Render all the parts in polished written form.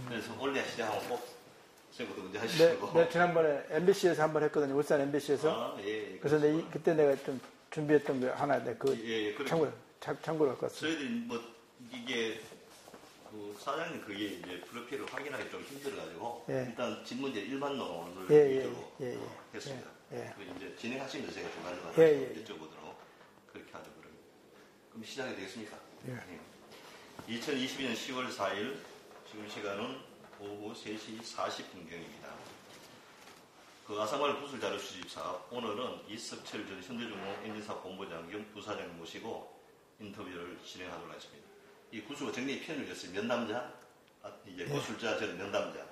그래서 원래 시작하면 꼭 선생님부터 먼저 하시고. 네, 지난번에 MBC에서 한번 했거든요. 울산 MBC에서. 예, 그래서 그때 내가 좀 준비했던 게 하나, 참고로 갖고 왔어요. 저희들이 뭐, 이게, 그 사장님 그게 이제 프로필을 확인하기 좀 힘들어가지고, 일단 집문제 일반론을 위주로 했습니다. 이제 진행하시면서 제가 중간중간 여쭤보도록 그렇게 하죠, 그러면. 그럼 시작이 되겠습니까? 2022년 10월 4일, 지금 시간은 오후 3시 40분경입니다. 그 아사마을 구술자료수집사, 오늘은 이석철 전 현대중공 엔진사 본부장 겸 부사장님 모시고 인터뷰를 진행하도록 하겠습니다. 이 구술과 정리 표현을 줬어요. 면담자, 이제 구술자, 저는 면담자,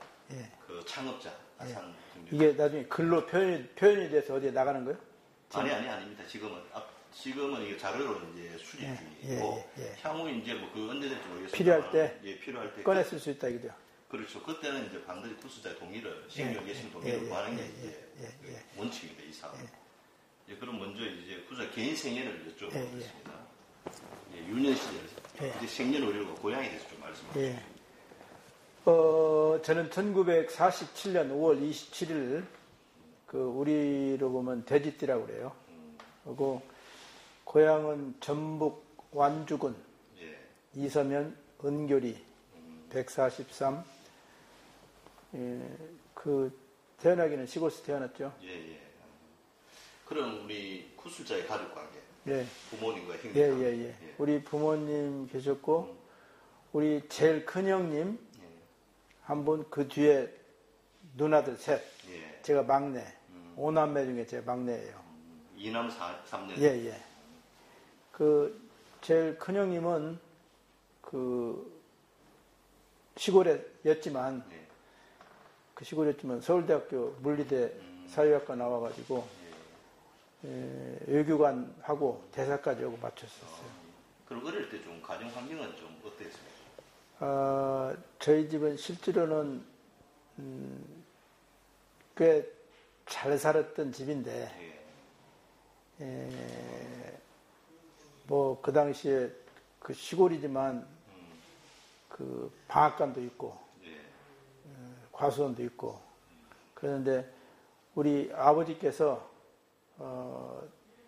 그 창업자, 아산 이게 나중에 글로 표현이 돼서 어디에 나가는 거예요? 아닙니다. 지금은 이게 자료로 이제 수집 중이고, 향후에 이제 뭐 그 언제 될지 모르겠습니다. 필요할 때 꺼내 쓸 수 있다 이거죠. 그렇죠. 그때는 이제 반드시 구술자의 동의를, 시행령 계신 동의를 구하는 게 이제 원칙입니다, 이 사업. 그럼 먼저 이제 구술자 개인 생애를 여쭤보겠습니다. 유년 시절, 이제 생년월일과 고향에 대해서 좀 말씀해 주시죠. 저는 1947년 5월 27일, 우리로 보면 돼지띠라고 그래요. 그리고 고향은 전북 완주군, 이서면 은교리 143. 태어나기는 시골에서 태어났죠. 그럼 우리 구술자의 가족 관계, 부모님과 형님 관계. 우리 부모님 계셨고, 우리 제일 큰 형님 한 분, 그 뒤에 누나들 셋. 제가 막내. 5남매 중에 제가 막내예요. 2남 3녀. 제일 큰 형님은 시골에였지만, 서울대학교 물리대 사회학과 나와가지고, 외교관하고 대사까지 하고 마쳤었어요. 그럼 어릴 때 좀 가정 환경은 좀 어땠습니까? 저희 집은 실제로는, 꽤 잘 살았던 집인데, 그 당시에 시골이지만, 방앗간도 있고, 과수원도 있고, 그런데 우리 아버지께서,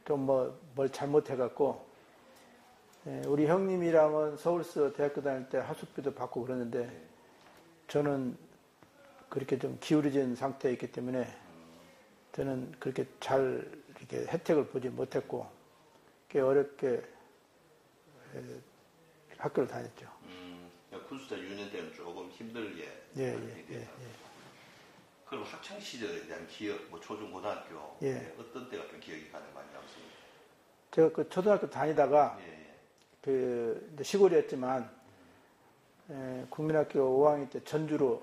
뭘 잘못해갖고, 우리 형님이랑은 서울서 대학교 다닐 때 하숙비도 받고 그러는데, 저는 그렇게 좀 기울어진 상태에 있기 때문에, 저는 그렇게 잘 이렇게 혜택을 보지 못했고, 꽤 어렵게 학교를 다녔죠. 군수자 유년 때는 조금 힘들게. 그럼 학창 시절에 대한 기억, 초중 고등학교 어떤 때가 좀 기억이 가장 많이 남습니까? 제가 초등학교 다니다가 이제 시골이었지만 국민학교 5학년 때 전주로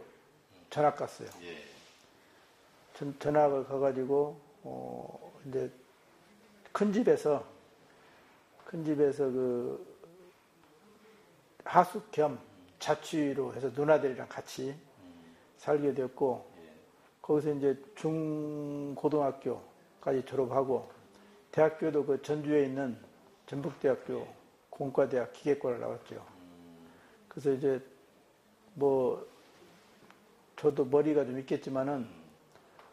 전학 갔어요. 전학을 가가지고 이제 큰 집에서 하숙 겸 자취로 해서 누나들이랑 같이 살게 되었고, 거기서 이제 중고등학교까지 졸업하고, 대학교도 전주에 있는 전북대학교 공과대학 기계과를 나왔죠. 그래서 이제 저도 머리가 좀 있겠지만은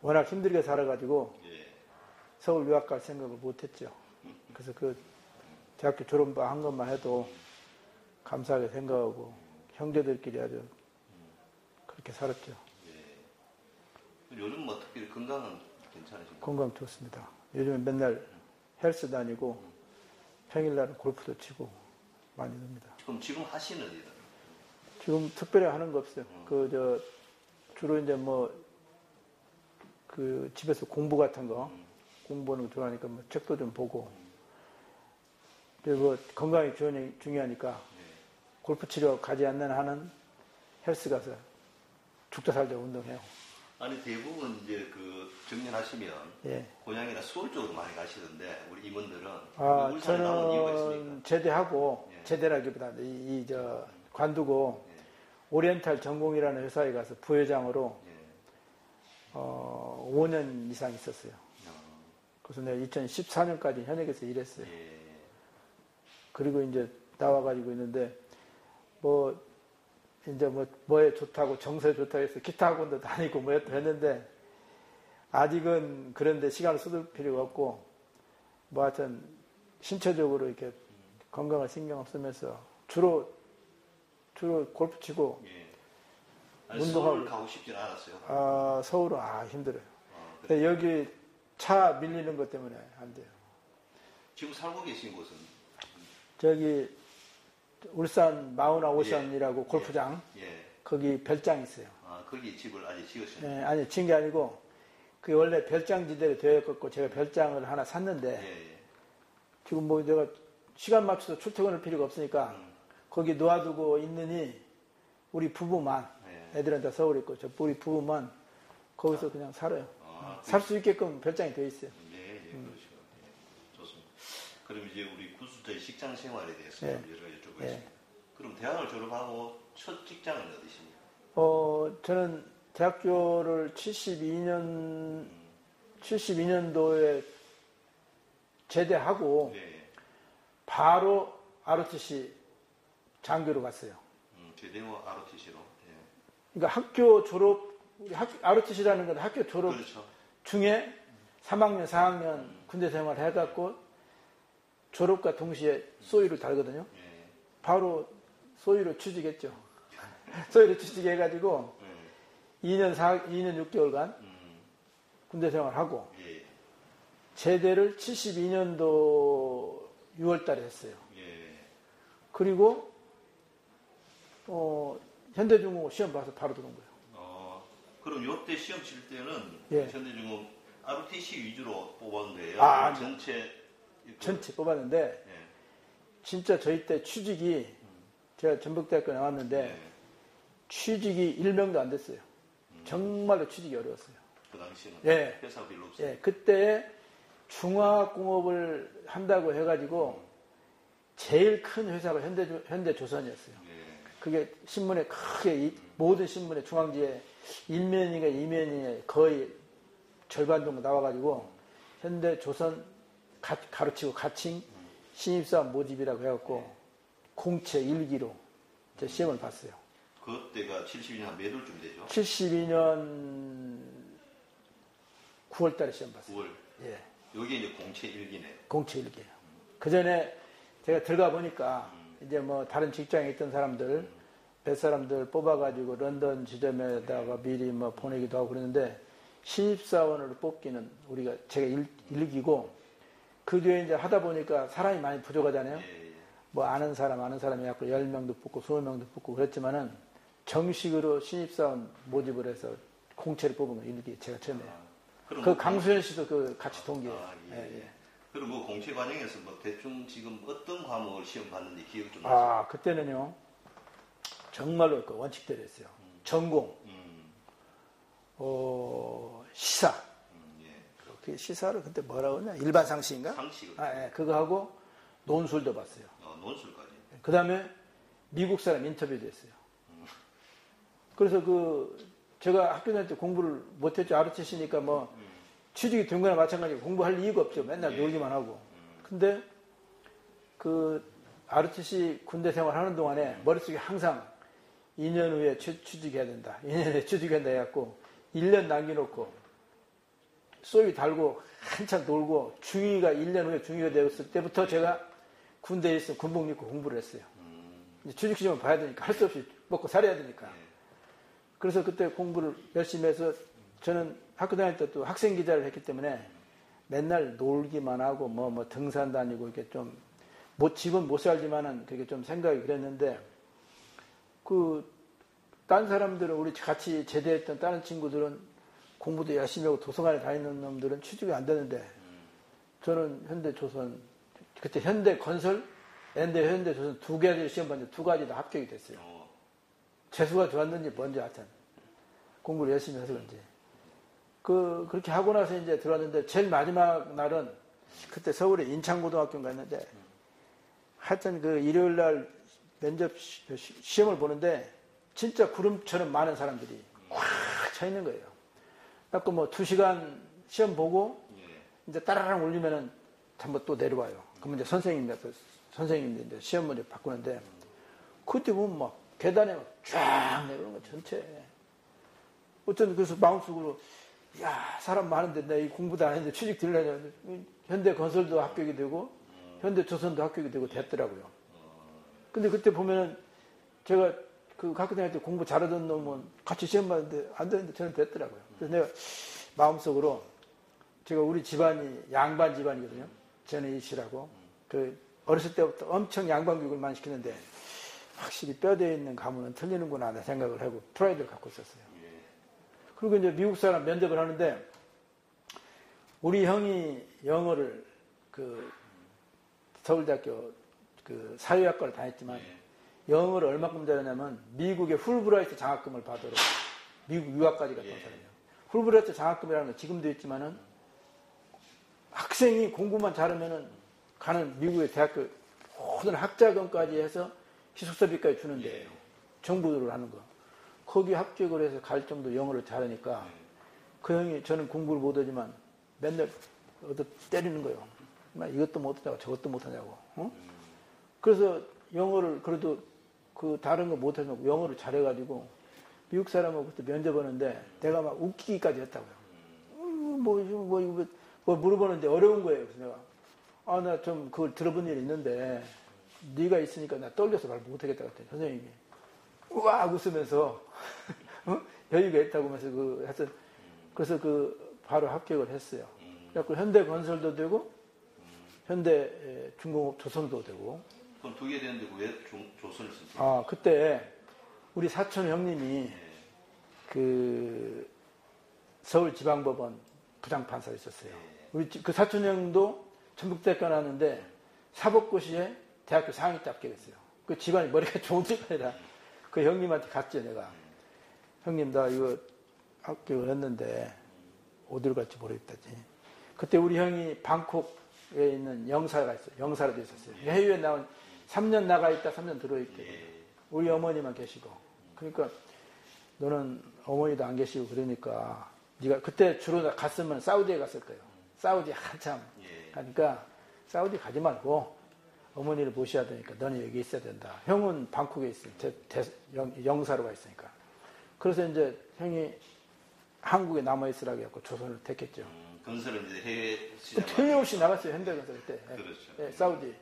워낙 힘들게 살아가지고 서울 유학 갈 생각을 못했죠. 그래서 대학교 졸업한 것만 해도 감사하게 생각하고 형제들끼리 아주 그렇게 살았죠. 요즘 특별히 건강은 괜찮으신가요? 건강 좋습니다. 요즘은 맨날 헬스 다니고 평일날은 골프도 치고 많이 놉니다. 그럼 지금 하시는 일은? 지금 특별히 하는 거 없어요. 주로 이제 집에서 공부 같은 거, 공부하는 거 좋아하니까 책도 좀 보고, 그리고 건강이 중요하니까 골프 치러 가지 않는 한은 헬스 가서 죽다 살다 운동해요. 아니, 대부분 이제 정년하시면 고향이나 서울 쪽으로 많이 가시던데, 우리 임원들은. 울산에 나온 이유가 있습니까? 제대하고, 제대라기보다 관두고, 오리엔탈 전공이라는 회사에 가서 부회장으로 5년 이상 있었어요. 그래서 내가 2014년까지 현역에서 일했어요. 그리고 이제 나와가지고 있는데, 이제 뭐에 좋다고 정서에 좋다고 해서 기타 학원도 다니고 뭐 했는데 아직은 그런데 시간을 쏟을 필요가 없고 뭐 하여튼 신체적으로 이렇게 건강을 신경 쓰면서 주로 골프 치고 아니, 운동하고. 서울 가고 싶진 않았어요. 서울은 힘들어요. 그래. 근데 여기 차 밀리는 것 때문에 안 돼요. 지금 살고 계신 곳은? 저기 울산 마우나 오션이라고 골프장 예. 거기 별장 있어요. 거기 집을 아직 지으셨나요? 예, 아니 진 게 아니고 그게 원래 별장지대로 되어 있고 제가 별장을 하나 샀는데 지금 뭐 내가 시간 맞춰서 출퇴근할 필요가 없으니까 거기 놓아두고 있느니 우리 부부만 애들은 다 서울에 있고 저 우리 부부만 거기서 그냥 살아요. 살 수 있게끔 별장이 되어 있어요. 그렇죠. 좋습니다. 그럼 이제 우리 구수자의 직장 생활에 대해서 좀 여러 가지 여쭤보겠습니다. 그럼 대학을 졸업하고 첫 직장은 어디십니까? 저는 대학교를 72년도에 제대하고 바로 ROTC 장교로 갔어요. 제대 후 ROTC로. 그러니까 학교 졸업, ROTC라는 건 학교 졸업 그렇죠. 중에 3학년, 4학년 군대 생활을 해갖고 졸업과 동시에 소위를 달거든요. 바로 소위로 취직했죠. 소위로 취직해가지고 2년 6개월간 군대 생활하고 제대를 72년도 6월 달에 했어요. 그리고 현대중공업 시험 봐서 바로 들어온 거예요. 그럼 요때 시험 칠 때는 현대중공업 ROTC 위주로 뽑은 거예요? 전체 뽑았는데 진짜 저희 때 취직이 제가 전북대학교 나왔는데 취직이 1명도 안 됐어요. 정말로 취직이 어려웠어요. 그 당시에는 회사가 별로 없어요. 그때 중화학공업을 한다고 해가지고 제일 큰 회사가 현대조선이었어요. 그게 신문에 크게 모든 신문에 중앙지에 1면인가 2면이 거의 절반 정도 나와가지고 현대조선 가르치고 가칭 신입사원 모집이라고 해갖고 공채 1기로 제 시험을 봤어요. 그때가 72년 몇 월쯤 되죠? 72년 9월 달에 시험 봤어요. 9월. 여기 이제 공채 1기네. 공채 1기예요. 그 전에 제가 들어가 보니까 이제 뭐 다른 직장에 있던 사람들, 몇 사람들 뽑아가지고 런던 지점에다가 미리 뭐 보내기도 하고 그러는데 신입사원으로 뽑기는 제가 1기고 그 뒤에 이제 하다 보니까 사람이 많이 부족하잖아요. 뭐 아는 사람이 갖고 10명도 뽑고 20명도 뽑고 그랬지만은 정식으로 신입사원 모집을 해서 공채를 뽑은 건 1기 제가 처음이에요. 그 강수현 씨도 같이 동기예요. 그럼 그 공채 과정에서 뭐 대충 지금 어떤 과목을 시험 봤는지 기억 좀 나세요? 그때는요 정말로 그 원칙대로 했어요. 전공, 시사. 그 시사를 그때 뭐라고 했냐? 일반 상식인가? 상식을. 그거 하고 논술도 봤어요. 논술까지. 그 다음에 미국 사람 인터뷰도 했어요. 그래서 제가 학교 다닐 때 공부를 못했죠. ROTC니까 뭐 취직이 된 거나 마찬가지고 공부할 이유가 없죠. 맨날 놀기만 하고. 근데 ROTC 군대 생활하는 동안에 머릿속에 항상 2년 후에 취직해야 된다. 2년 후에 취직해야 된다 해갖고 1년 남겨놓고 쏘이 달고 한참 놀고 중2가 1년 후에 중2가 되었을 때부터 제가 군대에 있어 군복 입고 공부를 했어요. 이제 취직시험을 봐야 되니까 할 수 없이 먹고 살아야 되니까. 그래서 그때 공부를 열심히 해서 저는 학교 다닐 때 또 학생 기자를 했기 때문에 맨날 놀기만 하고 뭐 등산 다니고 이렇게 좀 집은 못 살지만은 그게 좀 생각이 그랬는데 딴 사람들은 우리 같이 제대했던 다른 친구들은 공부도 열심히 하고 도서관에 다니는 놈들은 취직이 안 되는데 저는 현대조선 그때 현대건설, 현대조선 두 가지 시험 봤는데 두 가지 다 합격이 됐어요. 재수가 좋았는지 뭔지 하여튼 공부를 열심히 해서 그런지 그렇게 하고 나서 이제 들어왔는데 제일 마지막 날은 그때 서울에 인창고등학교 갔는데 하여튼 일요일 날 면접 시험을 보는데 진짜 구름처럼 많은 사람들이 꽉 차 있는 거예요. 그래서 뭐 2시간 시험 보고 이제 따라랑 울리면은 한번 또 내려와요. 그러면 이제 선생님들 이제 시험 문제 바꾸는데 그때 보면 막 계단에 막 쫙 내려오는 거 전체. 어떤 그래서 마음속으로 야 사람 많은데 내가 이 공부도 안 했는데 취직 들려냐. 현대건설도 합격이 되고 현대조선도 합격이 되고 됐더라고요. 근데 그때 보면은 제가 그 학교 다닐 때 공부 잘하던 놈은 같이 시험 봤는데 안 되는데 저는 됐더라고요. 그래서 내가 마음속으로 제가 우리 집안이 양반 집안이거든요. 저는 이씨라고. 그 어렸을 때부터 엄청 양반 교육을 많이 시키는데 확실히 뼈대에 있는 가문은 틀리는구나 하는 생각을 하고 프라이드를 갖고 있었어요. 그리고 이제 미국 사람 면접을 하는데 우리 형이 영어를 그 서울대학교 그 사회학과를 다녔지만 영어를 얼마큼 잘하냐면 미국의 풀브라이트 장학금을 받으러 미국 유학까지 갔던 사람이에요. 풀브라이트 장학금이라는 건 지금도 있지만은 학생이 공부만 잘하면은 가는 미국의 대학교 모든 학자금까지 해서 기숙사비까지 주는 데예요. 정부로 하는 거. 거기 합격을 해서 갈 정도 영어를 잘하니까 그 형이 저는 공부를 못하지만 맨날 얻어 때리는 거예요. 이것도 못하냐고 저것도 못하냐고. 어? 그래서 영어를 그래도 그 다른 거 못하냐고 영어를 잘해가지고 미국 사람하고 그때 면접하는데 내가 막 웃기기까지 했다고요. 뭐 물어보는데 어려운 거예요. 그래서 내가 나 좀 그걸 들어본 일이 있는데 네가 있으니까 나 떨려서 말 못하겠다 그랬더니 선생님이 우악 웃으면서 여유가 있다고 하면서 그래서 바로 합격을 했어요. 그래서 현대건설도 되고 현대 중공업 조선도 되고. 그럼 두 개 되는데 왜 조선을 썼어요? 그때 우리 사촌 형님이 그 서울지방법원 부장판사로 있었어요. 우리 그 사촌 형도 전북대학교 나왔는데 사법고시에 대학교 4학년 때 합격했어요. 그 집안이 머리가 좋은 집안이라 그 형님한테 갔죠 내가. 형님 나 이거 합격을 했는데 어디로 갈지 모르겠다지. 그때 우리 형이 방콕에 있는 영사가 있어요. 영사라도 있었어요. 해외에 나온 3년 나가 있다 3년 들어있대. 우리 어머니만 계시고. 그러니까 너는 어머니도 안 계시고 그러니까 네가 그때 주로 갔으면 사우디에 갔을 거예요. 사우디 한참 가니까 사우디 가지 말고 어머니를 모셔야 되니까 너는 여기 있어야 된다. 형은 방콕에 있어요. 영사로 가 있으니까. 그래서 이제 형이 한국에 남아있으라고 해갖고 조선을 택했죠. 건설은 이제 해외 시장 틀림없이 나갔어요. 현대건설 때. 그렇죠. 네, 사우디.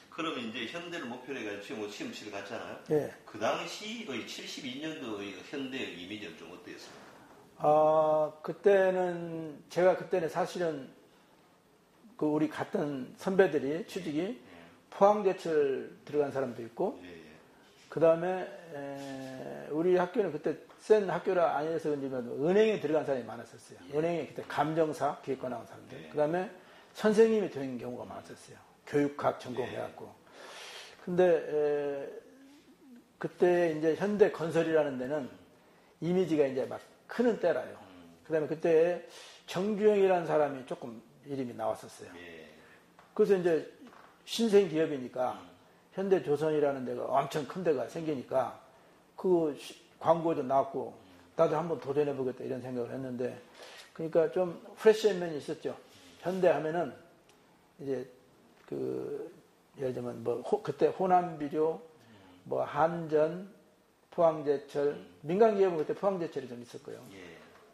그러면 이제 현대를 목표로 해가지고 시험 치러 갔잖아요. 네. 그 당시의 72년도의 현대 이미지는 좀 어땠어요? 그때는 사실은 그 우리 갔던 선배들이 취직이 포항제철 들어간 사람도 있고, 그 다음에 우리 학교는 그때 센 학교라 아니어서 그런지만 은행에 들어간 사람이 많았었어요. 은행에 그때 감정사 기획과 나온 사람들. 그 다음에 선생님이 되는 경우가 많았었어요. 교육학 전공해갖고. 근데 그때 이제 현대 건설이라는 데는 이미지가 이제 막 크는 때라요. 그 다음에 그때 정주영이라는 사람이 조금 이름이 나왔었어요. 그래서 이제 신생 기업이니까 현대조선이라는 데가 엄청 큰 데가 생기니까 그 광고도 나왔고 나도 한번 도전해보겠다 이런 생각을 했는데 그러니까 좀 프레시한 면이 있었죠. 현대 하면은 이제 예를 들면 그때 호남비료, 한전, 포항제철, 민간기업은 그때 포항제철이 좀 있었고요.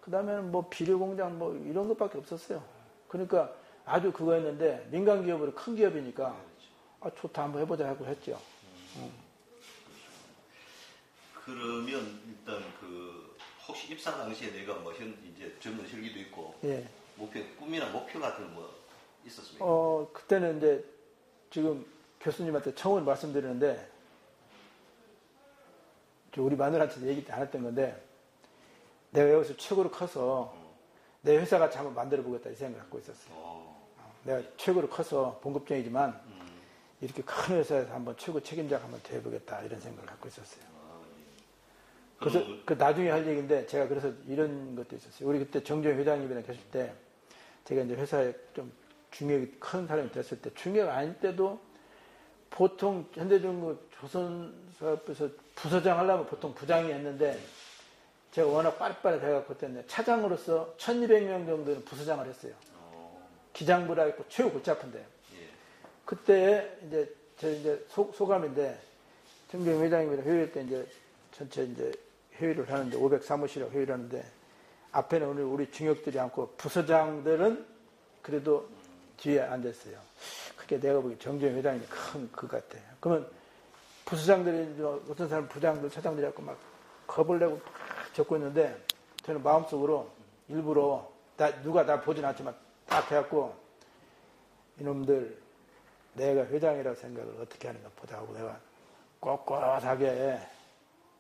그 다음에는 비료공장 이런 것밖에 없었어요. 그러니까 아주 그거였는데 민간기업으로 큰 기업이니까 좋다 한번 해보자 하고 했죠. 그러면 일단 혹시 입사 당시에 내가 이제 젊은 실기도 있고 꿈이나 목표 같은 거 있었습니까? 그때는 이제 지금 교수님한테 처음 말씀드리는데 우리 마누라한테 얘기 안 했던 건데 내가 여기서 최고로 커서 내 회사 같이 한번 만들어 보겠다 이 생각을 갖고 있었어요. 내가 최고로 커서 봉급쟁이지만 이렇게 큰 회사에서 한번 최고 책임자가 한번 되어보겠다 이런 생각을 갖고 있었어요. 그래서 나중에 할 얘기인데 제가 그래서 이런 것도 있었어요. 우리 그때 정주영 회장님이랑 계실 때 제가 이제 회사에 좀 중역이 큰 사람이 됐을 때 중역 아닐 때도 보통 현대중공업 조선사업에서 부서장 하려면 보통 부장이 했는데 제가 워낙 빨리빨리 돼갖고 그때 차장으로서 1200명 정도는 부서장을 했어요. 기장부라 했고 최고 골치 아픈데. 그때 이제 제 소감인데 정경 회장님이랑 회의 때 이제 전체 이제 회의를 하는데 503호실에 회의를 하는데 앞에는 우리 중역들이 앉고 부서장들은 그래도 뒤에 앉았어요. 그게 내가 보기 정경 회장님이 큰 그 같아. 그러면 부서장들이 어떤 사람 부장들 차장들이 갖고 막 겁을 내고 적고 있는데 저는 마음속으로 일부러 누가 나 보진 않지만 딱 해갖고 이놈들 내가 회장이라고 생각을 어떻게 하는가 보자 하고 내가 꼿꼿하게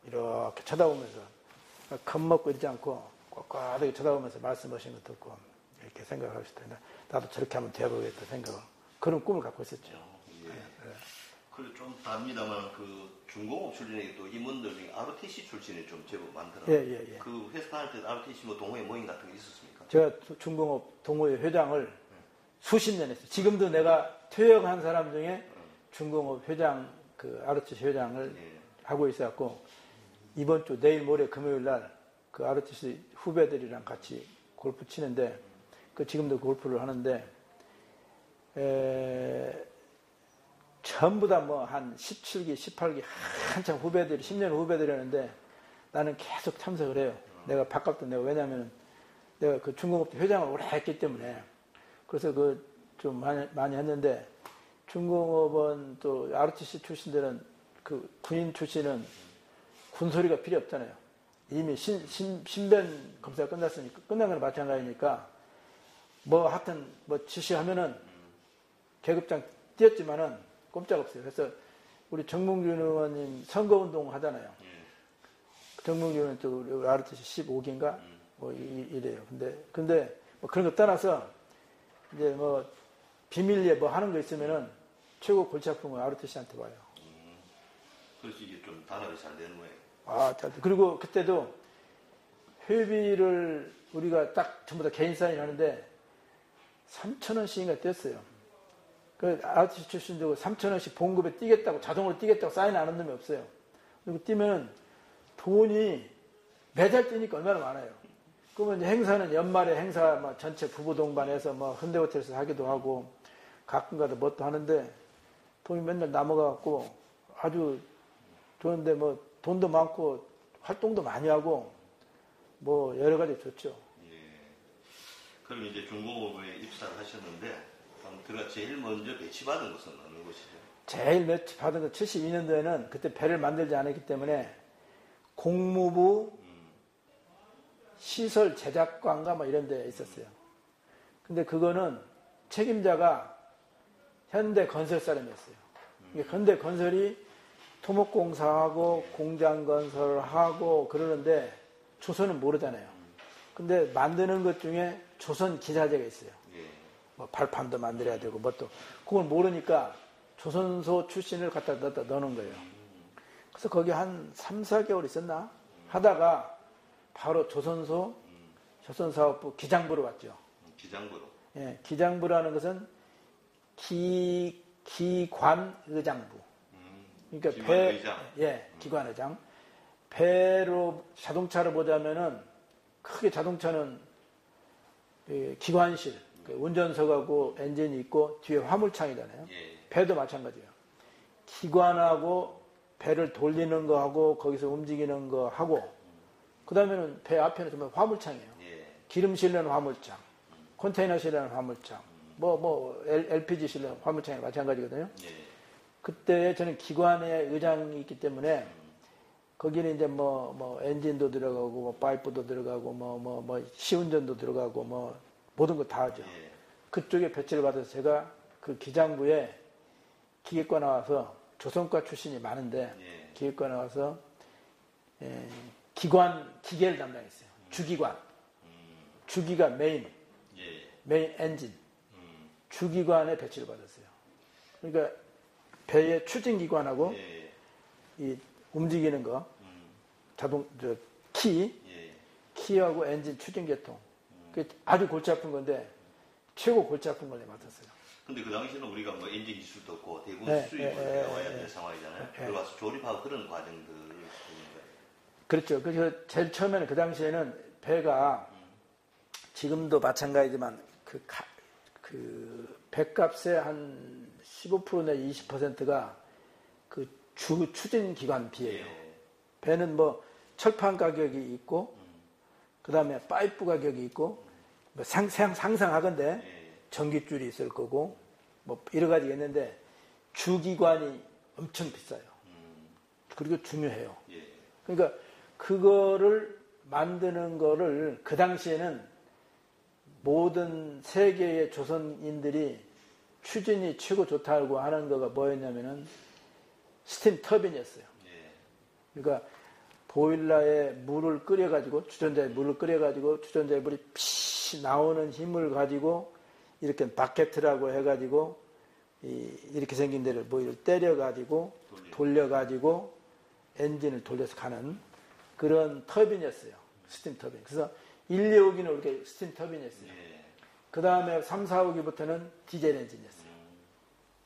이렇게 쳐다보면서 겁먹고 이러지 않고 꼿꼿하게 쳐다보면서 말씀하신 거 듣고 이렇게 생각할 수 있다. 나도 저렇게 하면 되어보겠다 생각을 그런 꿈을 갖고 있었죠. 예. 그리고 좀 답니다만 그 중공업 출신의 또 임원들 중에 ROTC 출신이 좀 제법 많더라고요. 예. 그 회사 다닐 때 ROTC 뭐 동호회 모임 같은 게 있었습니까? 제가 중공업 동호회 회장을 수십 년 했어요. 지금도 내가 퇴역한 사람 중에 중공업 회장 그 ROTC 회장을 하고 있어갖고 이번 주 내일 모레 금요일 날 그 ROTC 후배들이랑 같이 골프 치는데 그 지금도 골프를 하는데 전부 다 뭐 한 17기, 18기 한참 후배들이 10년 후배들이었는데 나는 계속 참석을 해요. 내가 바깥도 내고 왜냐하면 내가 그 중공업 회장을 오래 했기 때문에 그래서 그 좀 많이 했는데 중공업은 또 ROTC 출신들은 그 군인 출신은 군소리가 필요 없잖아요. 이미 신변 검사가 끝났으니까 끝난 거나 마찬가지니까 뭐 하여튼 뭐 지시하면은 계급장 뛰었지만은 꼼짝없어요. 그래서 우리 정몽준 의원님 선거운동 하잖아요. 정몽준 의원은 또 우리 ROTC 15기인가 뭐 이래요. 근데 뭐 그런 거 떠나서 이제 뭐 비밀리에 뭐 하는 거 있으면은 최고 골치 아픈 건 ROTC한테 와요. 그래서 이게 좀 단합이 잘 되는 거예요. 그리고 그때도 회비를 우리가 딱 전부 다 개인 사인 하는데 3,000원씩인가 뗐어요. 그 ROTC 출신도 3,000원씩 봉급에 뛰겠다고 자동으로 뛰겠다고 사인 안 한 놈이 없어요. 그리고 뛰면은 돈이 매달 뛰니까 얼마나 많아요. 그러면 이제 행사는 연말에 행사 막 전체 부부 동반해서 뭐 현대호텔에서 하기도 하고 가끔가다 뭣도 하는데 돈이 맨날 남아가고 아주 좋은데 뭐 돈도 많고 활동도 많이 하고 뭐 여러 가지 좋죠. 예. 그럼 이제 중공업에 입사를 하셨는데 들어가 제일 먼저 배치받은 것은 어느 곳이죠? 제일 배치받은 건 72년도에는 그때 배를 만들지 않았기 때문에 공무부 시설 제작관가 뭐 이런 데 있었어요. 근데 그거는 책임자가 현대건설 사람이었어요. 현대건설이 토목공사하고 공장건설하고 그러는데 조선은 모르잖아요. 근데 만드는 것 중에 조선 기사제가 있어요. 뭐 발판도 만들어야 되고 뭐 또 그걸 모르니까 조선소 출신을 갖다 넣는 거예요. 그래서 거기 한 3, 4개월 있었나? 하다가 바로 조선사업부 기장부로 왔죠. 기장부로? 예, 기장부라는 것은 기관의장부. 그러니까 기관의장. 배로 자동차를 보자면은 크게 자동차는 기관실, 운전석하고 엔진이 있고 뒤에 화물창이잖아요. 배도 마찬가지예요. 기관하고 배를 돌리는 거 하고 거기서 움직이는 거 하고 그 다음에는 배 앞에는 정말 화물창이에요. 기름 실려는 화물창, 컨테이너 실려는 화물창, LPG 실려는 화물창이 마찬가지거든요. 그때 저는 기관의 의장이 있기 때문에 거기는 이제 엔진도 들어가고, 파이프도 들어가고, 시운전도 들어가고, 모든 거 다 하죠. 그쪽에 배치를 받아서 제가 그 기장부에 기계과 나와서 조선과 출신이 많은데, 기계과 나와서, 기계를 담당했어요. 주기관. 주기가 메인 엔진. 주기관에 배치를 받았어요. 그러니까 배의 추진기관하고, 이 움직이는 거, 키하고 엔진 추진계통. 아주 골치 아픈 건데, 최고 골치 아픈 걸 맡았어요. 근데 그 당시에는 우리가 엔진 기술도 없고, 대부분 수입을 나와야 될 상황이잖아요. 들어가서 조립하고 그런 과정들을 보는 거예요. 그렇죠. 그래서 제일 처음에는 그 당시에는 배가 지금도 마찬가지지만 그 배값의 한 15%나 20%가 그 추진기관비예요. 예. 배는 뭐 철판 가격이 있고 그 다음에 파이프 가격이 있고 뭐 상상하건대 예. 전깃줄이 있을 거고 뭐 여러 가지가 있는데 주기관이 엄청 비싸요. 그리고 중요해요. 예. 그러니까 그거를 만드는 거를 그 당시에는 모든 세계의 조선인들이 추진이 최고 좋다고 하는 거가 뭐였냐면은 스팀 터빈이었어요. 예. 그러니까 보일러에 물을 끓여가지고 주전자에 물을 끓여가지고 주전자에 물이 피 나오는 힘을 가지고 이렇게 바켓이라고 해가지고 이렇게 생긴 데를 뭐 이를 때려가지고 돌려가지고 엔진을 돌려서 가는 그런 터빈이었어요. 스팀 터빈. 그래서 1, 2, 5기는 이렇게 스팀 터빈이었어요. 예. 그 다음에 3, 4, 5기부터는 디젤 엔진이었어요.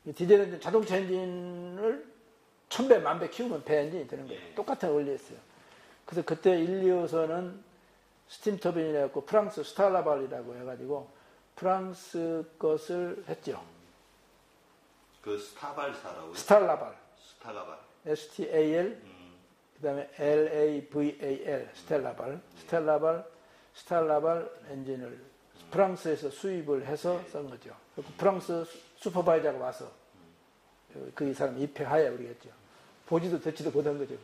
이 디젤 엔진, 자동차 엔진을 1000배, 1000배 키우면 배 엔진이 되는 거예요. 예. 똑같은 원리였어요. 그래서 그때 1, 2호선은 스팀 터빈이라고 프랑스 스탈라발이라고 해가지고 프랑스 것을 했죠. 그 스타발사라고요? 스탈라발. 스타라발. STAL, 그 다음에 LAVAL, 스텔라발 엔진을 프랑스에서 수입을 해서 쓴 거죠. 프랑스 슈퍼바이저가 와서 그 사람 입회하에 우리가 했죠. 보지도 듣지도 못한 거죠.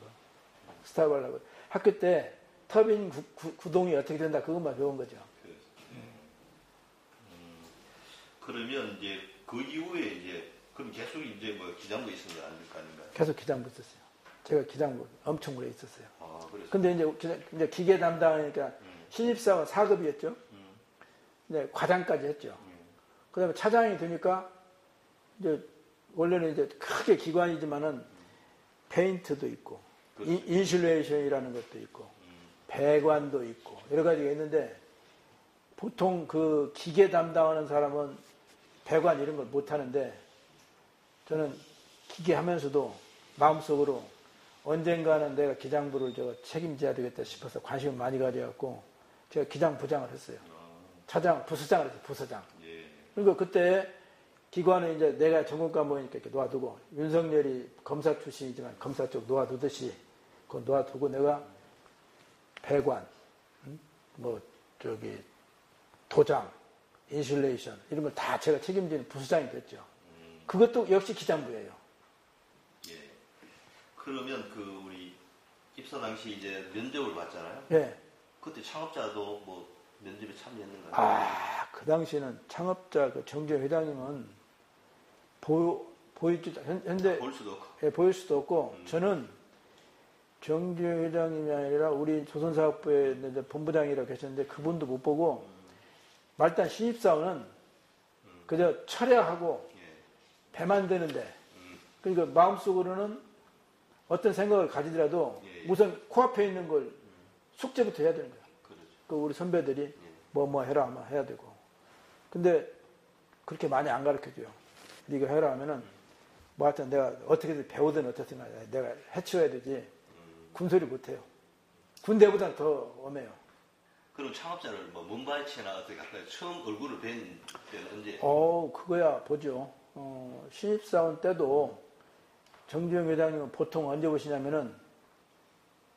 스텔라발. 학교 때 터빈 구동이 어떻게 된다 그것만 배운 거죠. 그러면 이제 그 이후에 이제 그럼 계속 이제 뭐 기장부 있은 거 아닙니까? 계속 기장부 있었어요. 제가 기장부 엄청 오래 있었어요. 아, 그래서. 근데 이제 기계 담당하니까 신입사원 4급이었죠. 이제 과장까지 했죠. 그 다음에 차장이 되니까 이제 원래는 이제 크게 기관이지만은 페인트도 있고 인슐레이션이라는 것도 있고 배관도 있고 여러 가지가 있는데 보통 그 기계 담당하는 사람은 배관 이런 걸 못 하는데 저는 기계 하면서도 마음속으로 언젠가는 내가 기장부를 책임져야 되겠다 싶어서 관심을 많이 가져갖고 제가 기장부장을 했어요. 차장, 부서장을 했어요. 부서장. 예. 그러니까 그때 기관은 이제 내가 전공 과목이니까 이렇게 놓아두고 윤석열이 검사 출신이지만 검사 쪽 놓아두듯이 그거 놓아두고 내가 배관, 도장, 인슐레이션 이런 걸 다 제가 책임지는 부서장이 됐죠. 그것도 역시 기장부예요. 예. 그러면 그 우리 입사 당시 이제 면접을 봤잖아요. 예. 그때 창업자도 뭐 면접에 참여했는가요? 그 당시에는 창업자 정주영 회장님은 보이지도 현재 볼 수도 없고. 예, 보일 수도 없고 저는 정주영 회장님이 아니라 우리 조선사업부의 이제 본부장이라고 계셨는데 그분도 못 보고 말단 신입사원은 그저 철야하고 예. 배 만드는데 그러니까 마음속으로는 어떤 생각을 가지더라도 예. 우선 코앞에 있는 걸 숙제부터 해야 되는 거예요. 그렇죠. 그 우리 선배들이 뭐 해라 하면 해야 되고 근데 그렇게 많이 안 가르쳐줘요. 네가 해라 하면은 뭐 하여튼 내가 어떻게든 배우든 어떻든 내가 해치워야 되지 군소리 못해요. 군대보다 더 엄해요. 그럼 창업자를 뭐 문바이치나 어떻게 할까요? 처음 얼굴을 뵌 때는 언제? 그거야 보죠. 신입사원 때도 정주영 회장님은 보통 언제 오시냐면은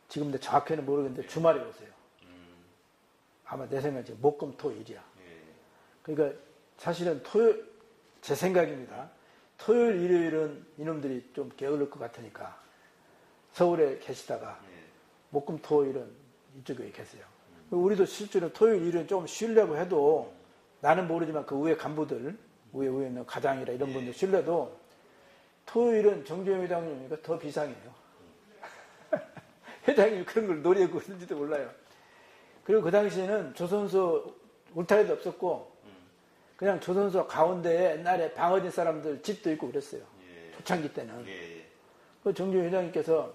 지금 내 정확히는 모르겠는데 주말에 오세요. 아마 내 생각에 목금토일이야. 예. 그러니까 사실은 토요일 제 생각입니다. 토요일 일요일은 이놈들이 좀 게을릴 것 같으니까 서울에 계시다가 예. 목금토일은 이쪽에 계세요. 우리도 실제로 토요일 일요일은 조금 쉬려고 해도 나는 모르지만 그 위에 간부들 위에 있는 가장이라 이런 분들 쉬려도 토요일은 정주영 회장님이니까 더 비상해요. 회장님이 그런 걸 노리고 있는지도 몰라요. 그리고 그 당시에는 조선소 울타리도 없었고 그냥 조선소 가운데에 옛날에 방어진 사람들 집도 있고 그랬어요. 예. 초창기 때는. 예. 그 정주영 회장님께서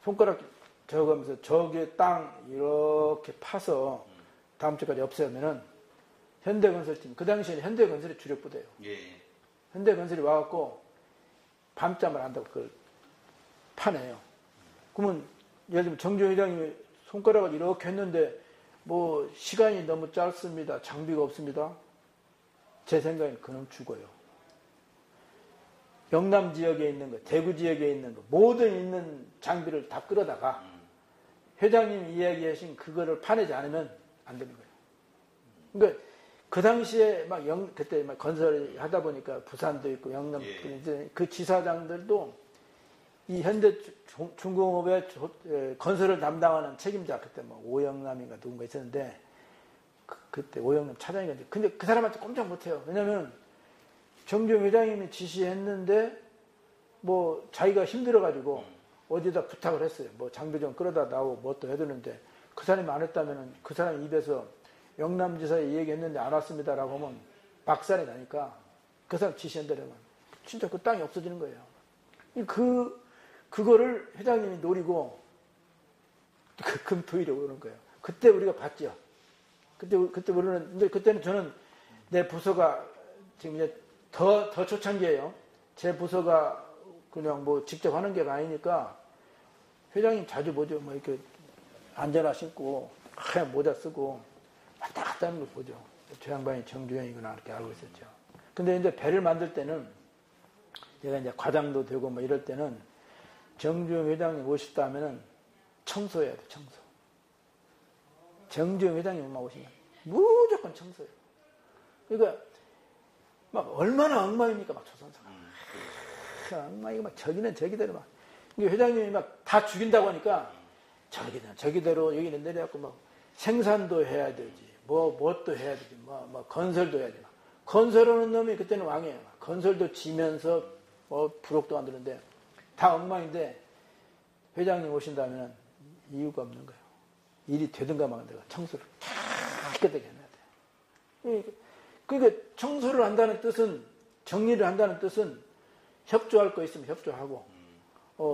손가락 저으면서 저기 땅 이렇게 파서 다음 주까지 없애면은 현대건설팀 그 당시에는 현대건설이 주력 부대예요. 예. 현대건설이 와갖고 밤잠을 한다고 그걸 파내요. 그러면 예를 들면 정주영 회장님이 손가락을 이렇게 했는데 뭐 시간이 너무 짧습니다. 장비가 없습니다. 제 생각엔 그놈 죽어요. 영남 지역에 있는 거, 대구 지역에 있는 거, 모든 있는 장비를 다 끌어다가 회장님이 이야기하신 그거를 파내지 않으면 안 되는 거예요. 그러니까 그 당시에 막 그때 막 건설 하다 보니까 부산도 있고 영남, 이제 그 지사장들도 이 현대 중공업의 건설을 담당하는 책임자, 그때 뭐 오영남인가 누군가 있었는데, 그때 오영남 차장이었는데, 근데 그 사람한테 꼼짝 못해요. 왜냐면 정주영 회장님이 지시했는데 뭐 자기가 힘들어가지고 어디다 부탁을 했어요. 뭐 장비 좀 끌어다 나오고 뭐 또 해두는데, 그 사람이 안 했다면은 그 사람 입에서 영남지사에 얘기했는데 안 왔습니다라고 하면 박살이 나니까 그 사람 지시한 대로 하면 진짜 그 땅이 없어지는 거예요. 그거를 회장님이 노리고 그 금토일에 오는 거예요. 그때 우리가 봤죠. 그때 우리는, 근데 그때는 저는 내 부서가 지금 이제 더 초창기예요. 제 부서가 그냥 뭐 직접 하는 게 아니니까 회장님 자주 보죠. 뭐 이렇게 안전화 신고 하얀 모자 쓰고 왔다 갔다 하는 걸 보죠. 저 양반이 정주영이구나 이렇게 알고 있었죠. 근데 이제 배를 만들 때는 제가 이제 과장도 되고 뭐 이럴 때는 정주영 회장님 오셨다 하면은 청소해야 돼, 청소. 정주영 회장님만 오시면 무조건 청소해요. 그러니까 막 얼마나 엉망입니까, 막 조선사가. 엉망이고 막 저기는 저기대로 막. 회장님이 막 다 죽인다고 하니까 저기대로 여기는 내려갖고 막 생산도 해야 되지, 뭣도 해야 되지, 뭐 건설도 해야 돼. 건설하는 놈이 그때는 왕이에요. 건설도 지면서 부록도 만드는데 다 엉망인데 회장님 오신다면 이유가 없는 거예요. 일이 되든가 말든가 청소를 깨끗하게 해놔야 돼요. 그러니까 청소를 한다는 뜻은, 정리를 한다는 뜻은 협조할 거 있으면 협조하고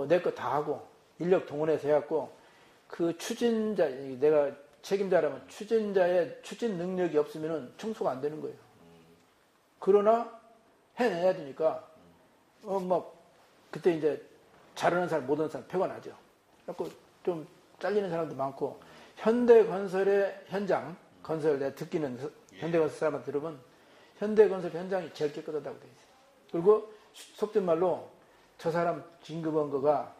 내 거 다 하고 인력 동원해서 해갖고 그 추진자, 내가 책임자라면 추진자의 추진 능력이 없으면 청소가 안 되는 거예요. 그러나 해내야 되니까 그때 이제 잘하는 사람, 못하는 사람 표가 나죠. 그래서 좀 잘리는 사람도 많고, 현대건설의 현장, 건설, 내가 듣기는 현대건설 사람한테 들으면 현대건설 현장이 제일 깨끗하다고 돼 있어요. 그리고 속된 말로 저 사람 진급한 거가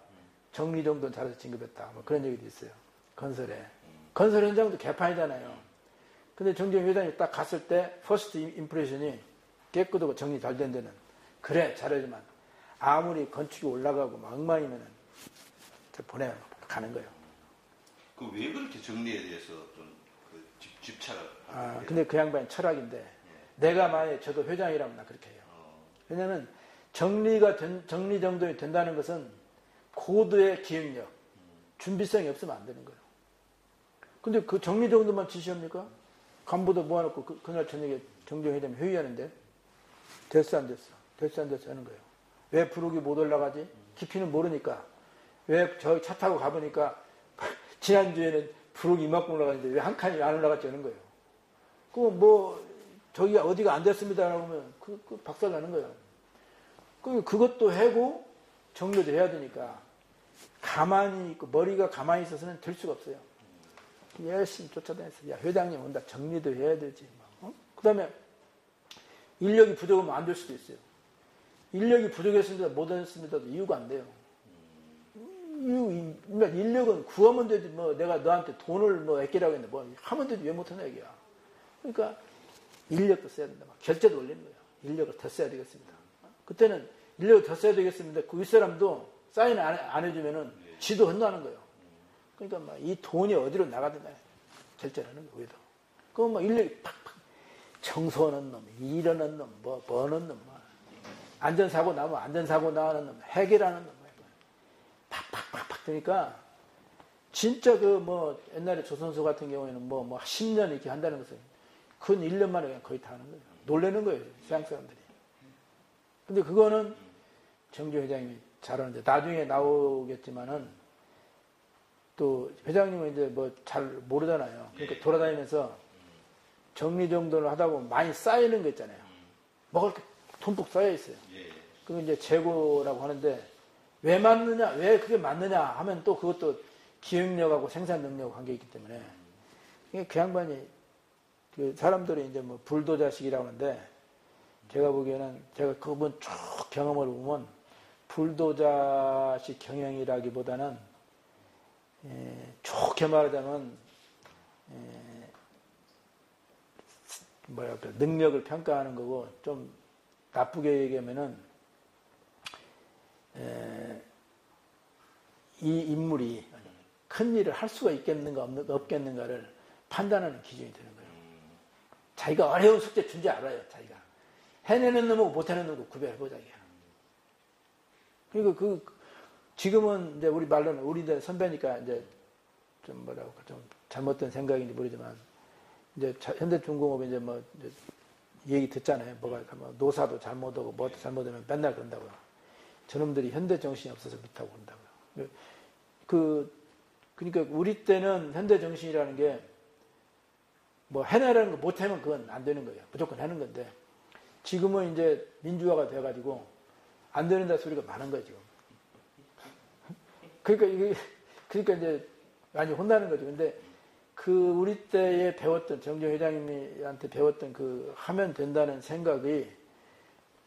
정리 정도는 잘해서 진급했다. 뭐 그런 얘기도 있어요. 건설에. 건설 현장도 개판이잖아요. 근데 정주영 회장이 딱 갔을 때 퍼스트 임프레션이 깨끗하고 정리 잘 된 데는 그래, 잘하지만 아무리 건축이 올라가고 막 엉망이면은 보내면 가는 거예요. 그 왜 그렇게 정리에 대해서 좀 집착을 하는 근데 그 양반이 철학인데, 내가 만약에 저도 회장이라면 나 그렇게 해요. 왜냐면 정리 정돈이 된다는 것은 고도의 기획력, 준비성이 없으면 안 되는 거예요. 근데 그 정리 정도만 지시합니까? 간부도 모아놓고 그날 저녁에 정주영 회장님 회의하는데 됐어 안 됐어? 됐어 안 됐어 하는 거예요. 왜 부록이 못 올라가지? 깊이는 모르니까. 왜 저 차 타고 가보니까 지난주에는 부록이 이만큼 올라가는데 왜 한 칸이 안 올라갔지 하는 거예요. 저기가 어디가 안 됐습니다라고 하면 그 박살 나는 거예요. 그것도 해고 정리도 해야 되니까 가만히 있고 머리가 가만히 있어서는 될 수가 없어요. 열심히 쫓아다녔어요. 야, 회장님 온다. 정리도 해야 되지. 그 다음에 인력이 부족하면 안 될 수도 있어요. 인력이 부족했습니다, 못했습니다도 이유가 안 돼요. 인력은 구하면 되지, 내가 너한테 돈을 아끼라고 했는데, 하면 되지, 왜 못하냐, 얘기야. 그러니까, 인력도 써야 된다. 결제도 올리는 거예요. 인력을 더 써야 되겠습니다. 그때는 인력을 더 써야 되겠습니다. 그 윗사람도 사인 안 해주면은 지도 혼나는 거예요. 그러니까 이 돈이 어디로 나가든가 결제를 하는 거예요, 우리도. 그럼 인력이 팍팍, 청소하는 놈, 일하는 놈, 버는 놈, 안전사고 나면 안전사고 나는 놈, 해결하는 놈, 팍팍팍팍 되니까, 진짜 옛날에 조선소 같은 경우에는 10년 이렇게 한다는 것은, 근 1년 만에 그냥 거의 다 하는 거예요. 놀라는 거예요, 서양 사람들이. 근데 그거는 정주 회장님이 잘하는데, 나중에 나오겠지만은, 또, 회장님은 이제 잘 모르잖아요. 그러니까 돌아다니면서 정리정돈을 하다 보면 많이 쌓이는 거 있잖아요. 먹을 게 듬뿍 쌓여 있어요. 그거 이제 재고라고 하는데, 왜 맞느냐, 왜 그게 맞느냐 하면 또 그것도 기획력하고 생산 능력하고 관계 있기 때문에, 그 양반이, 사람들이 이제 불도자식이라고 하는데, 제가 보기에는 제가 그분 쭉 경험을 보면 불도자식 경영이라기보다는 좋게 말하자면 능력을 평가하는 거고, 좀 나쁘게 얘기하면은 이 인물이 큰 일을 할 수가 있겠는가 없겠는가를 판단하는 기준이 되는 거예요. 자기가 어려운 숙제 준지 알아요. 자기가 해내는 놈하고 못해내는 놈하고 구별해보자. 그리고 지금은 이제 우리 말로는 우리 선배니까 이제 좀 좀 잘못된 생각인지 모르지만, 이제 현대중공업이 이제 이제 얘기 듣잖아요. 뭐가 노사도 잘못하고 뭐도 잘못하면 맨날 그런다고요. 저놈들이 현대 정신이 없어서 그렇다고 그런다고요. 그러니까 우리 때는 현대 정신이라는 게 뭐 해내라는 거 못하면 그건 안 되는 거예요. 무조건 하는 건데, 지금은 이제 민주화가 돼가지고 안 되는다 소리가 많은 거예요, 지금. 그러니까 이제 많이 혼나는 거죠. 근데 우리 때에 배웠던, 정정 회장님한테 배웠던 하면 된다는 생각이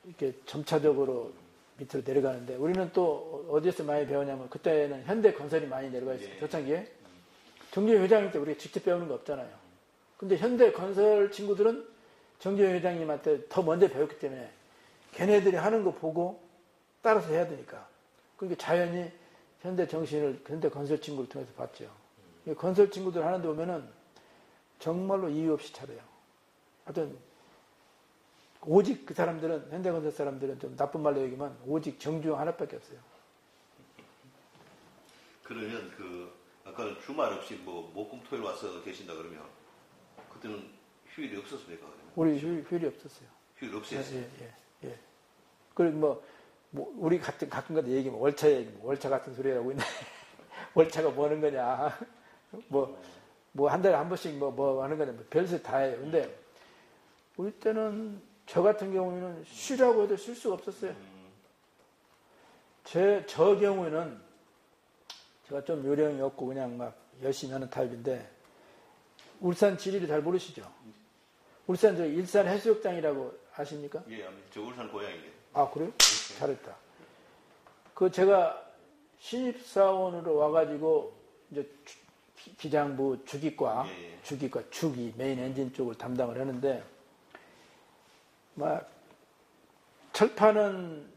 이렇게 점차적으로 밑으로 내려가는데, 우리는 또 어디에서 많이 배우냐면, 그때는 현대 건설이 많이 내려가 있어요. 초창기에. 정정 회장님 때 우리가 직접 배우는 거 없잖아요. 근데 현대 건설 친구들은 정정 회장님한테 더 먼저 배웠기 때문에 걔네들이 하는 거 보고 따라서 해야 되니까. 그러니까 자연히 현대 정신을 현대 건설 친구를 통해서 봤죠. 건설 친구들 하는데 보면은 정말로 이유 없이 잘해요. 하여튼 오직 그 사람들은, 현대 건설 사람들은 좀 나쁜 말로 얘기하면 오직 정주영 하나밖에 없어요. 그러면 아까 주말 없이 목금토일 와서 계신다 그러면 그때는 휴일이 없었습니까? 우리 휴일이 없었어요. 휴일 없었어요? 예. 그리고 우리 가끔가다 얘기하면 월차 같은 소리 하고 있는데, 월차가 뭐 하는 거냐. 한 달에 한 번씩 뭐 하는 거냐. 별짓 다 해요. 근데 우리 때는 저 같은 경우에는 쉬라고 해도 쉴 수가 없었어요. 저 경우에는 제가 좀 요령이 없고 그냥 막 열심히 하는 타입인데, 울산 지리를 잘 모르시죠? 울산 일산 해수욕장이라고 아십니까? 예, 저 울산 고향이에요. 아, 그래요? 잘했다. 제가 신입사원으로 와가지고 이제 기장부 주기과, 주기 메인 엔진 쪽을 담당을 하는데, 철판은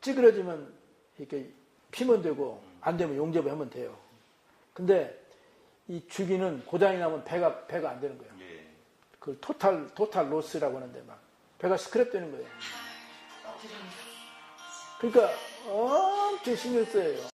찌그러지면 이렇게 피면 되고 안 되면 용접을 하면 돼요. 근데 이 주기는 고장이 나면 배가 안 되는 거예요. 그 토탈 로스라고 하는데 배가 스크랩 되는 거예요. 그러니까 엄청 신경 써요.